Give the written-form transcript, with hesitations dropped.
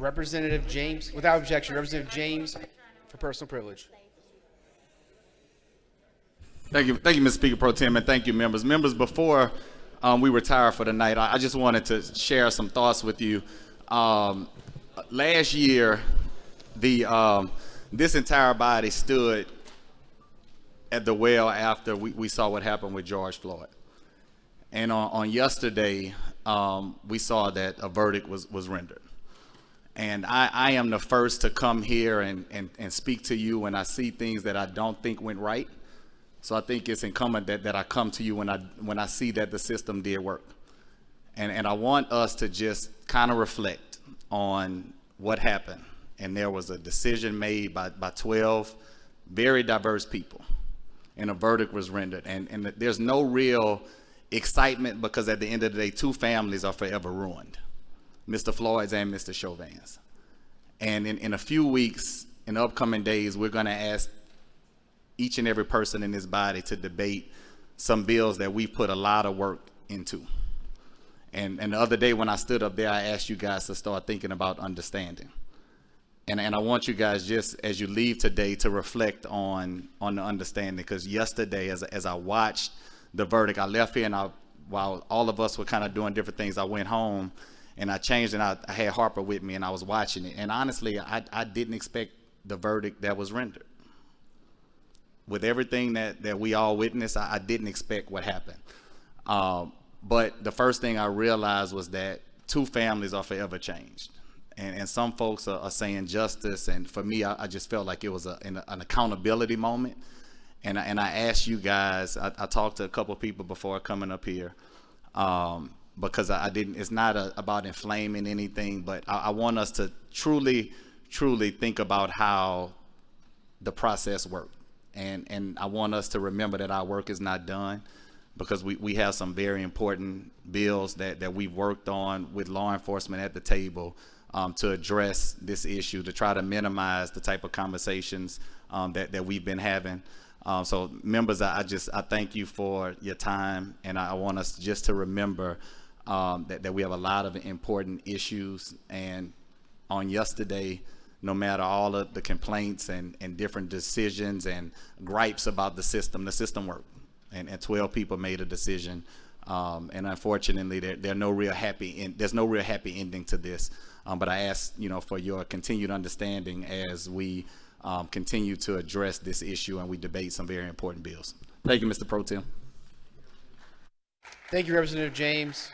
Representative James, without objection, Representative James for personal privilege. Thank you, Mr. Speaker Pro Tem, and thank you, members. Members, before we retire for the night, I just wanted to share some thoughts with you. Last year, this entire body stood at the well after we saw what happened with George Floyd. And on yesterday, we saw that a verdict was rendered. And I am the first to come here and speak to you when I see things that I don't think went right. So I think it's incumbent that I come to you when I see that the system did work. And I want us to just kind of reflect on what happened. And there was a decision made by 12 very diverse people, and a verdict was rendered. And there's no real excitement because at the end of the day, two families are forever ruined, Mr. Floyd's and Mr. Chauvin's. And in a few weeks, in the upcoming days, we're going to ask each and every person in this body to debate some bills that we've put a lot of work into. And the other day when I stood up there, I asked you guys to start thinking about understanding. And I want you guys, just as you leave today, to reflect on the understanding, because yesterday as I watched the verdict, I left here, and while all of us were kind of doing different things, I went home and I changed, and I had Harper with me, and I was watching it. And honestly, I didn't expect the verdict that was rendered. With everything that we all witnessed, I didn't expect what happened. But the first thing I realized was that two families are forever changed. And some folks are saying justice, and for me, I just felt like it was an accountability moment. And I asked you guys, I talked to a couple of people before coming up here, because I didn't, it's not about inflaming anything, but I want us to truly think about how the process worked. And I want us to remember that our work is not done, because we have some very important bills that we've worked on with law enforcement at the table to address this issue, to try to minimize the type of conversations that we've been having. So members, I thank you for your time, and I want us just to remember that we have a lot of important issues. And on yesterday, no matter all of the complaints and different decisions and gripes about the system worked, and 12 people made a decision, and unfortunately there's no real happy ending to this. But I ask for your continued understanding as we continue to address this issue and we debate some very important bills. Thank you, Mr. Pro Tem. Thank you, Representative James.